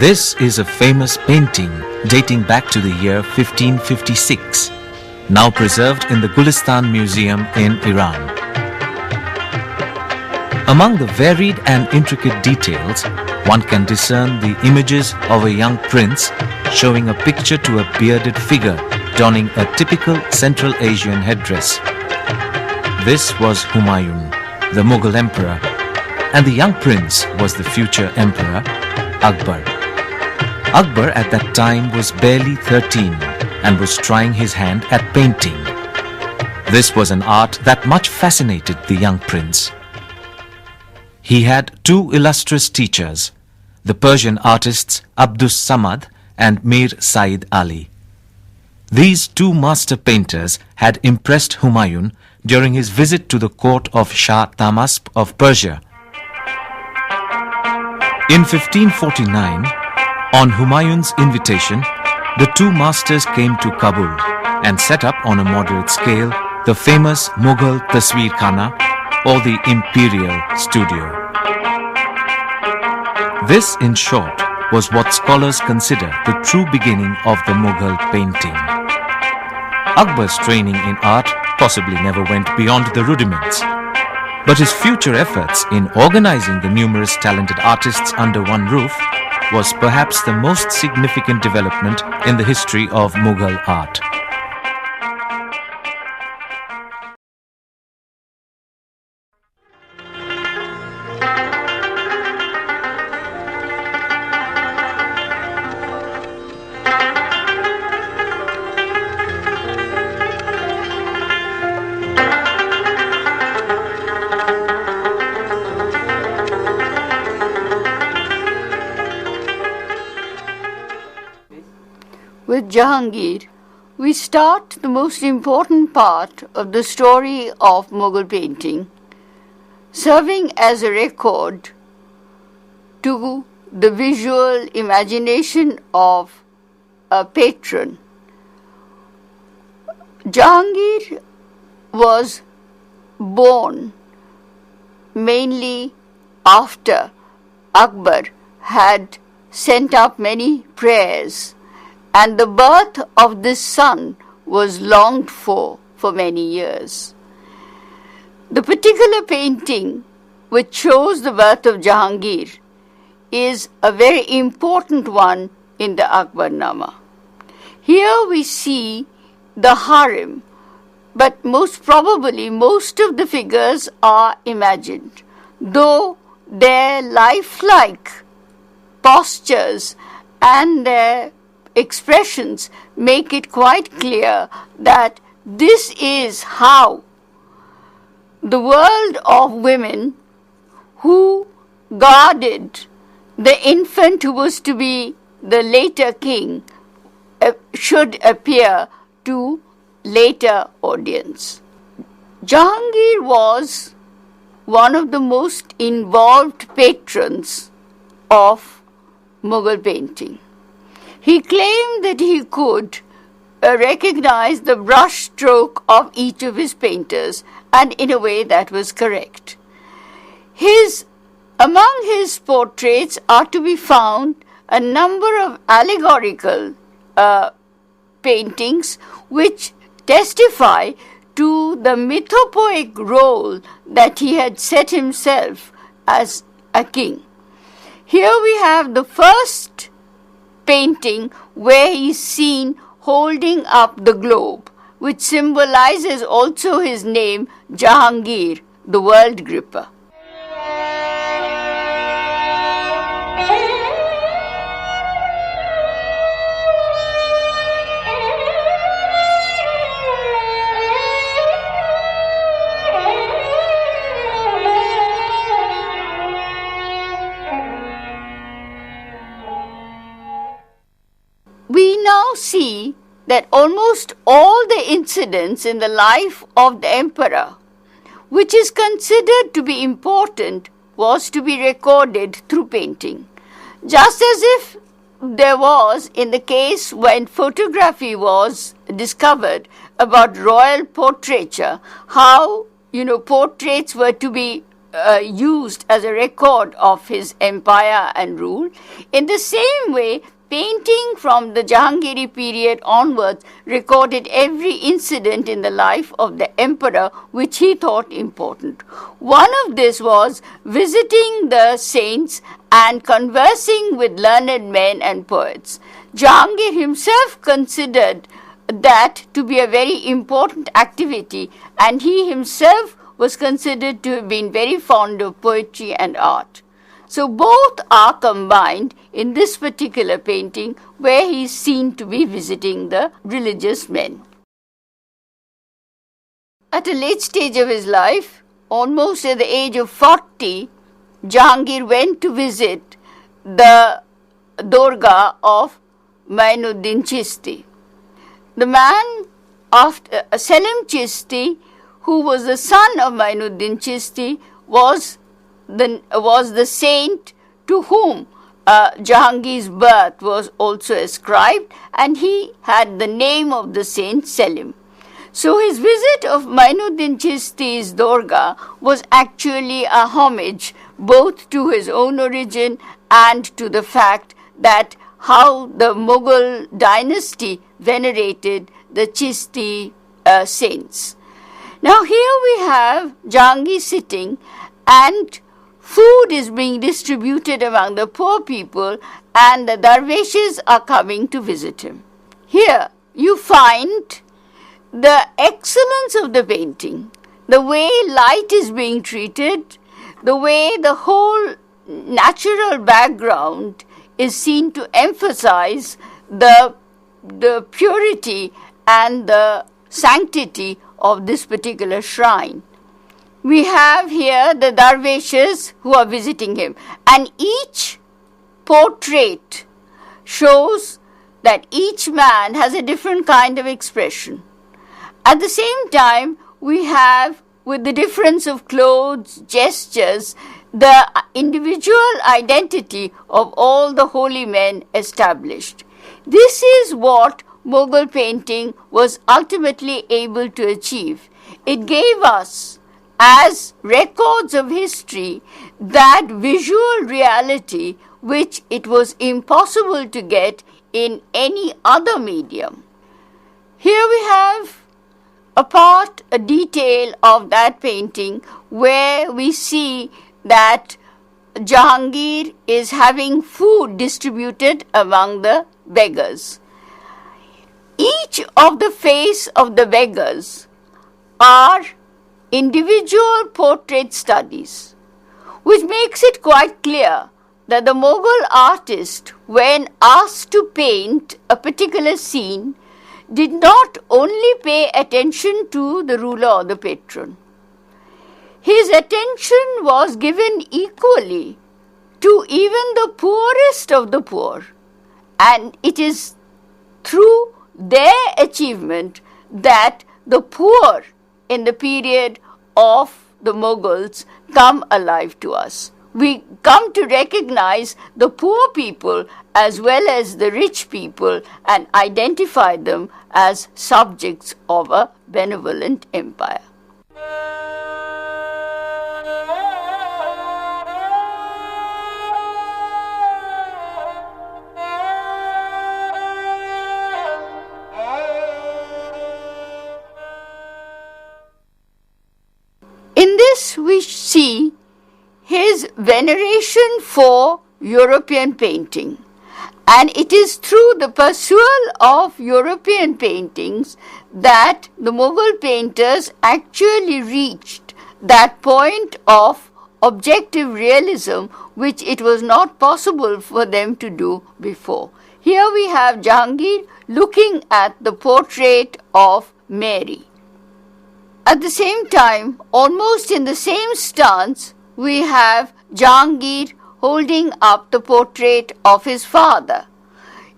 This is a famous painting dating back to the year 1556, now preserved in the Gulistan Museum in Iran. Among the varied and intricate details, one can discern the images of a young prince showing a picture to a bearded figure donning a typical Central Asian headdress. This was Humayun, the Mughal emperor, and the young prince was the future emperor, Akbar. Akbar at that time was barely 13 and was trying his hand at painting. This was an art that much fascinated the young prince. He had two illustrious teachers, the Persian artists Abdus Samad and Mir Said Ali. These two master painters had impressed Humayun during his visit to the court of Shah Tahmasp of Persia. In 1549, on Humayun's invitation, the two masters came to Kabul and set up on a moderate scale the famous Mughal Tasveer Khana or the Imperial Studio. This, in short, was what scholars consider the true beginning of the Mughal painting. Akbar's training in art possibly never went beyond the rudiments, but his future efforts in organizing the numerous talented artists under one roof was perhaps the most significant development in the history of Mughal art. With Jhangir, we start the most important part of the story of Mughal painting, serving as a record to the visual imagination of a patron. Jhangir was born mainly after Akbar had sent up many prayers, and the birth of this son was longed for many years. The particular painting which shows the birth of Jhangir is a very important one in the Akbarnama. Here we see the harem, but most probably most of the figures are imagined, though their lifelike postures and their expressions make it quite clear that this is how the world of women who guarded the infant who was to be the later king should appear to later audience. Jhangir was one of the most involved patrons of Mughal painting. He claimed that he could recognize the brush stroke of each of his painters, and in a way that was correct. Among his portraits are to be found a number of allegorical paintings which testify to the mythopoeic role that he had set himself as a king. Here we have the first painting where he is seen holding up the globe, which symbolizes also his name, Jhangir, the world gripper. We now see that almost all the incidents in the life of the emperor, which is considered to be important, was to be recorded through painting. Just as if there was, in the case when photography was discovered about royal portraiture, how, portraits were to be used as a record of his empire and rule. In the same way, painting from the Jahangiri period onwards recorded every incident in the life of the emperor which he thought important. One of this was visiting the saints and conversing with learned men and poets. Jahangir himself considered that to be a very important activity, and he himself was considered to have been very fond of poetry and art. So both are combined in this particular painting where he is seen to be visiting the religious men. At a late stage of his life, almost at the age of 40, Jahangir went to visit the Dorga of Mainuddin Chishti. The man after Selim Chishti, who was the son of Mainuddin Chishti, was the saint to whom Jahangir's birth was also ascribed, and he had the name of the saint Selim. So his visit of Mainuddin Chishti's Dorga was actually a homage both to his own origin and to the fact that how the Mughal dynasty venerated the Chishti saints. Now here we have Jahangir sitting, and food is being distributed among the poor people, and the darvishes are coming to visit him. Here you find the excellence of the painting, the way light is being treated, the way the whole natural background is seen to emphasize the purity and the sanctity of this particular shrine. We have here the darvishes who are visiting him, and each portrait shows that each man has a different kind of expression. At the same time, we have, with the difference of clothes, gestures, the individual identity of all the holy men established. This is what Mughal painting was ultimately able to achieve. It gave us, as records of history, that visual reality which it was impossible to get in any other medium. Here we have a detail of that painting where we see that Jahangir is having food distributed among the beggars. Each of the face of the beggars are individual portrait studies, which makes it quite clear that the Mughal artist, when asked to paint a particular scene, did not only pay attention to the ruler or the patron. His attention was given equally to even the poorest of the poor, and it is through their achievement that the poor in the period of the Mughals come alive to us. We come to recognize the poor people as well as the rich people and identify them as subjects of a benevolent empire. In this we see his veneration for European painting, and it is through the pursuit of European paintings that the Mughal painters actually reached that point of objective realism which it was not possible for them to do before. Here we have Jhangir looking at the portrait of Mary. At the same time, almost in the same stance, we have Jhangir holding up the portrait of his father,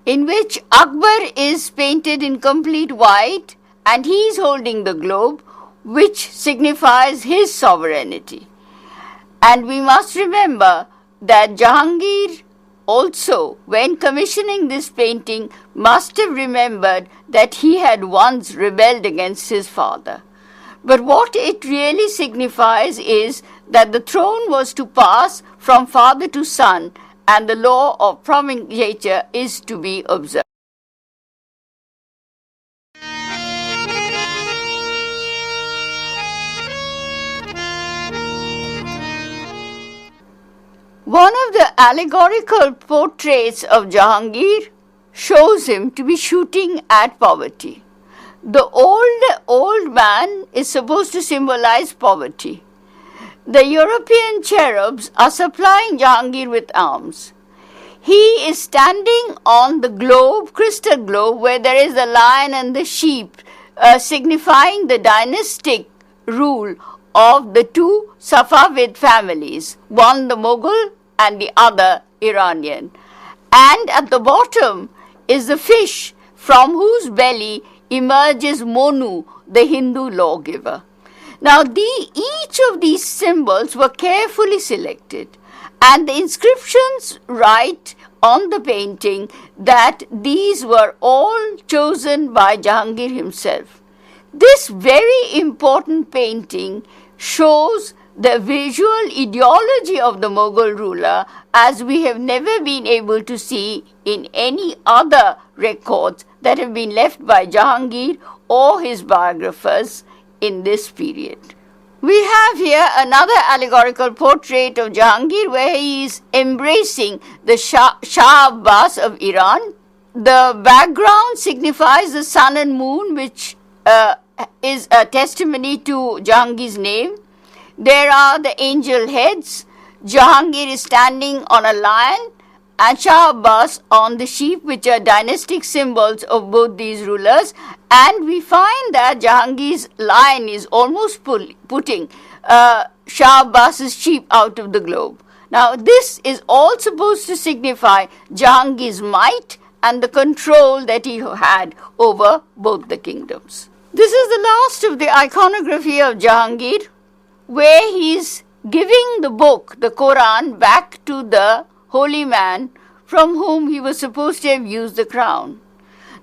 in which Akbar is painted in complete white and he is holding the globe, which signifies his sovereignty. And we must remember that Jahangir also, when commissioning this painting, must have remembered that he had once rebelled against his father. But what it really signifies is that the throne was to pass from father to son, and the law of primogeniture is to be observed. One of the allegorical portraits of Jhangir shows him to be shooting at poverty. The old man is supposed to symbolize poverty. The European cherubs are supplying Jhangir with arms. He is standing on the globe, crystal globe, where there is the lion and the sheep, signifying the dynastic rule of the two Safavid families, one the Mughal and the other Iranian. And at the bottom is the fish from whose belly emerges Monu, the Hindu lawgiver. Now, each of these symbols were carefully selected, and the inscriptions write on the painting that these were all chosen by Jhangir himself. This very important painting shows the visual ideology of the Mughal ruler as we have never been able to see in any other records that have been left by Jhangir or his biographers in this period. We have here another allegorical portrait of Jhangir where he is embracing the Shah Abbas of Iran. The background signifies the sun and moon, which is a testimony to Jahangir's name. There are the angel heads. Jhangir is standing on a lion and Shah Abbas on the sheep, which are dynastic symbols of both these rulers. And we find that Jahangir's lion is almost putting Shah Abbas's sheep out of the globe. Now, this is all supposed to signify Jahangir's might and the control that he had over both the kingdoms. This is the last of the iconography of Jhangir, where he is giving the book, the Quran, back to the holy man from whom he was supposed to have used the crown.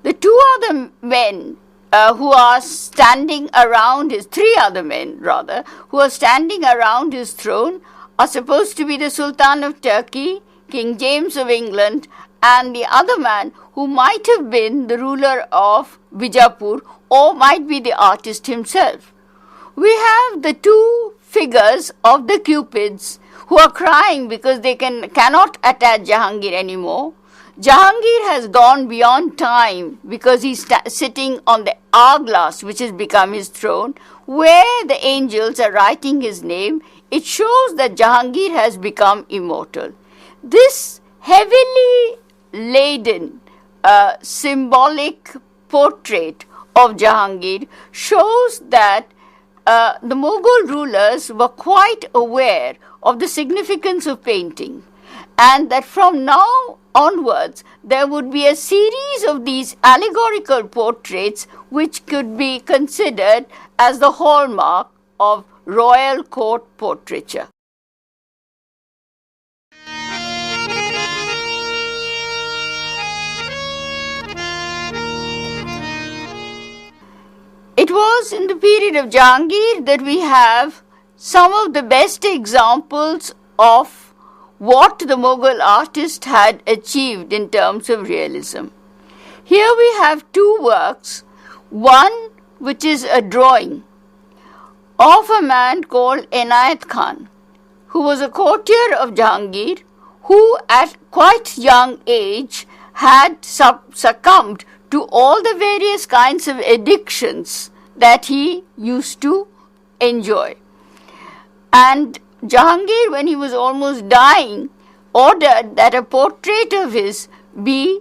The two other men who are standing around three other men rather, who are standing around his throne are supposed to be the Sultan of Turkey, King James of England, and the other man who might have been the ruler of Bijapur or might be the artist himself. We have the two figures of the Cupids who are crying because they cannot attach Jhangir anymore. Jhangir has gone beyond time because he's sitting on the hourglass, which has become his throne, where the angels are writing his name. It shows that Jhangir has become immortal. This heavily laden symbolic portrait of Jhangir shows that the Mughal rulers were quite aware of the significance of painting, and that from now onwards there would be a series of these allegorical portraits which could be considered as the hallmark of royal court portraiture. It was in the period of Jhangir that we have some of the best examples of what the Mughal artist had achieved in terms of realism. Here we have two works, one which is a drawing of a man called Inayat Khan, who was a courtier of Jhangir, who at quite young age had succumbed to all the various kinds of addictions that he used to enjoy. And Jhangir, when he was almost dying, ordered that a portrait of his be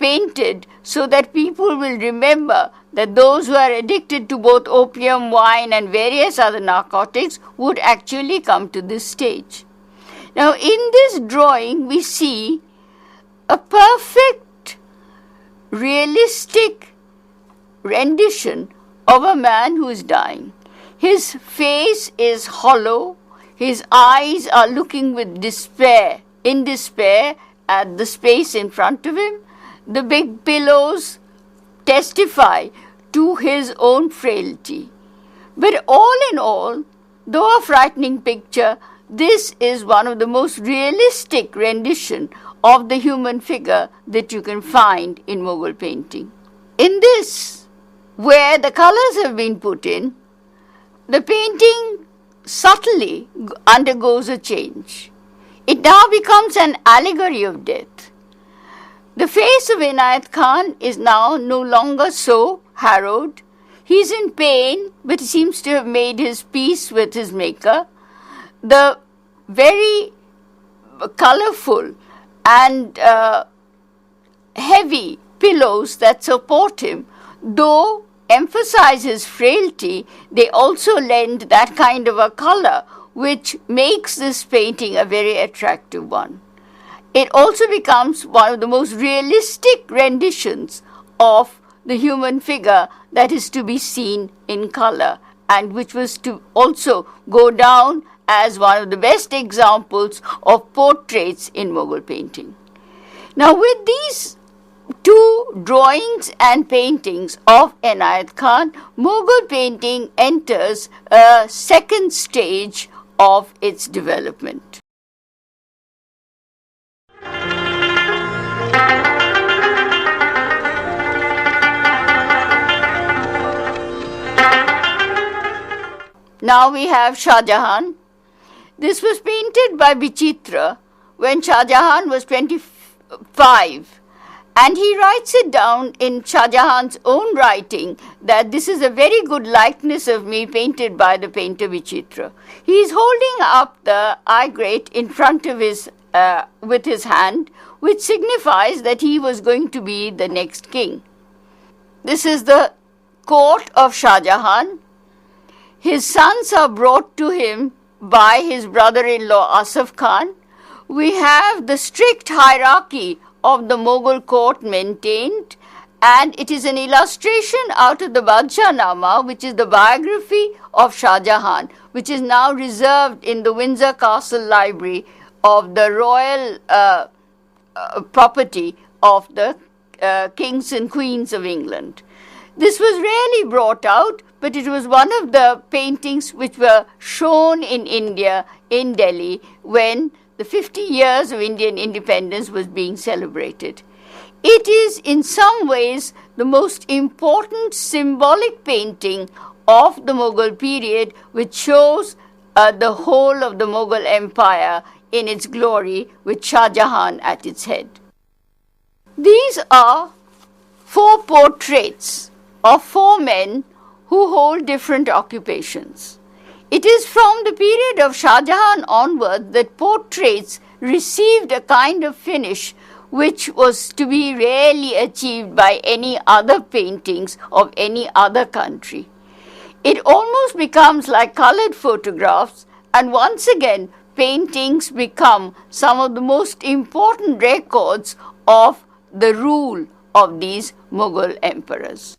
painted so that people will remember that those who are addicted to both opium, wine and various other narcotics would actually come to this stage. Now, in this drawing we see a perfect realistic rendition of a man who is dying. His face is hollow, his eyes are looking with despair, in despair at the space in front of him. The big pillows testify to his own frailty. But all in all, though a frightening picture, this is one of the most realistic rendition of the human figure that you can find in Mughal painting. In this, where the colors have been put in, the painting subtly undergoes a change. It now becomes an allegory of death. The face of Inayat Khan is now no longer so harrowed. He is in pain, but he seems to have made his peace with his maker. The very colorful and heavy pillows that support him, though emphasize his frailty, they also lend that kind of a color which makes this painting a very attractive one. It also becomes one of the most realistic renditions of the human figure that is to be seen in color, and which was to also go down as one of the best examples of portraits in Mughal painting. Now, with these two drawings and paintings of Inayat Khan, Mughal painting enters a second stage of its development. Now we have Shah Jahan. This was painted by Vidya-mitra when Shah Jahan was 25, and he writes it down in Shah Jahan's own writing that this is a very good likeness of me painted by the painter Vidya-mitra. He is holding up the eye grate in front of his with his hand, which signifies that he was going to be the next king. This is the court of Shah Jahan. His sons are brought to him by his brother-in-law Asaf Khan. We have the strict hierarchy of the Mughal court maintained, and it is an illustration out of the Badshah-nama, which is the biography of Shah Jahan, which is now reserved in the Windsor Castle Library of the royal property of the kings and queens of England. This was rarely brought out, but it was one of the paintings which were shown in India, in Delhi, when the 50 years of Indian independence was being celebrated. It is in some ways the most important symbolic painting of the Mughal period, which shows the whole of the Mughal Empire in its glory, with Shah Jahan at its head. These are 4 portraits of 4 men who hold different occupations. It is from the period of Shah Jahan onward that portraits received a kind of finish which was to be rarely achieved by any other paintings of any other country. It almost becomes like colored photographs, and once again paintings become some of the most important records of the rule of these Mughal emperors.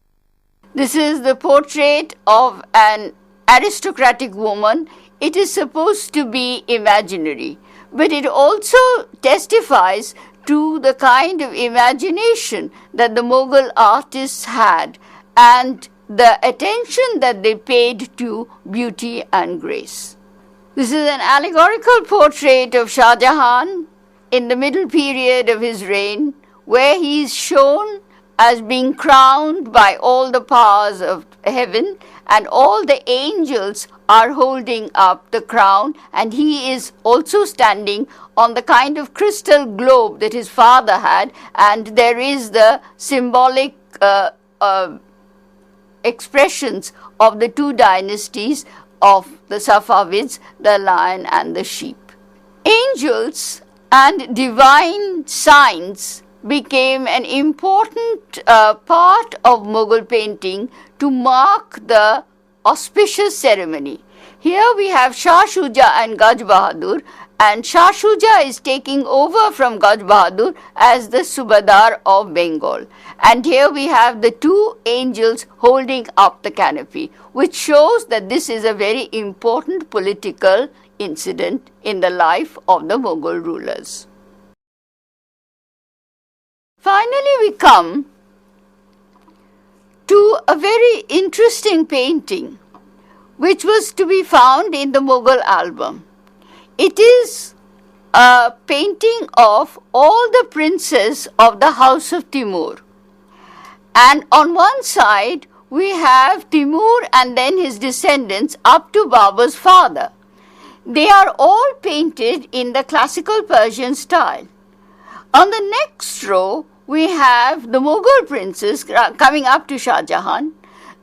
This is the portrait of an aristocratic woman. It is supposed to be imaginary, but it also testifies to the kind of imagination that the Mughal artists had and the attention that they paid to beauty and grace. This is an allegorical portrait of Shah Jahan in the middle period of his reign, where he is shown as being crowned by all the powers of heaven, and all the angels are holding up the crown, and he is also standing on the kind of crystal globe that his father had, and there is the symbolic expressions of the 2 dynasties of the Safavids, the lion and the sheep. Angels and divine signs became an important part of Mughal painting to mark the auspicious ceremony. Here we have Shah Shuja and Gaj Bahadur, and Shah Shuja is taking over from Gaj Bahadur as the Subadar of Bengal. And here we have the 2 angels holding up the canopy, which shows that this is a very important political incident in the life of the Mughal rulers. Finally, we come to a very interesting painting which was to be found in the Mughal album. It is a painting of all the princes of the house of Timur. And on one side, we have Timur and then his descendants up to Babur's father. They are all painted in the classical Persian style. On the next row, we have the Mughal princes coming up to Shah Jahan.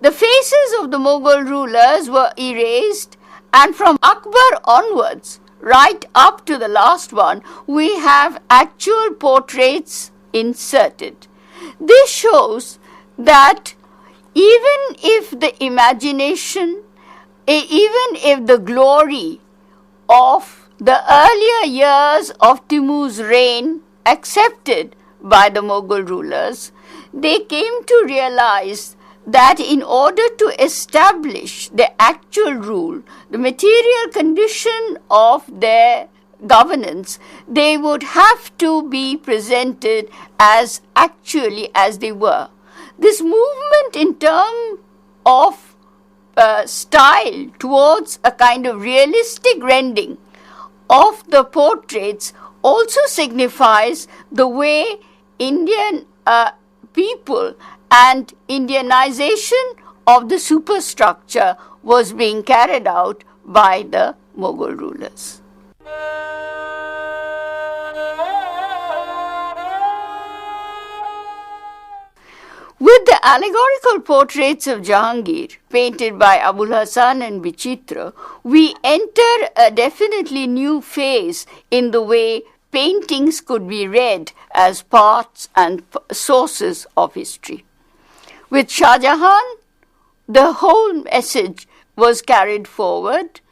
The faces of the Mughal rulers were erased, and from Akbar onwards, right up to the last one, we have actual portraits inserted. This shows that even if the imagination, even if the glory of the earlier years of Timur's reign accepted by the Mughal rulers, they came to realize that in order to establish the actual rule, the material condition of their governance, they would have to be presented as actually as they were. This movement in terms of style towards a kind of realistic rendering of the portraits also signifies the way Indian people and Indianization of the superstructure was being carried out by the Mughal rulers. With the allegorical portraits of Jhangir, painted by Abul Hasan and Vidya-mitra, we enter a definitely new phase in the way paintings could be read as parts and sources of history. With Shah Jahan, the whole message was carried forward.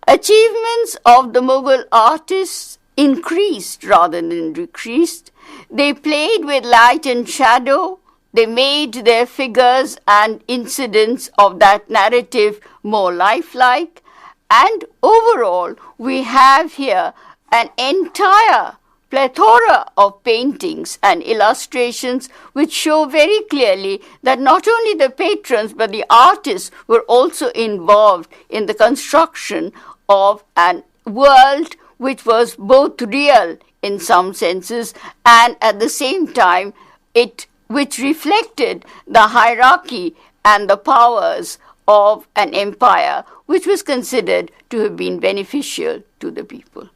Achievements of the Mughal artists increased rather than decreased. They played with light and shadow. They made their figures and incidents of that narrative more lifelike. And overall, we have here an entire plethora of paintings and illustrations which show very clearly that not only the patrons but the artists were also involved in the construction of a world which was both real in some senses and at the same time which reflected the hierarchy and the powers of an empire which was considered to have been beneficial to the people.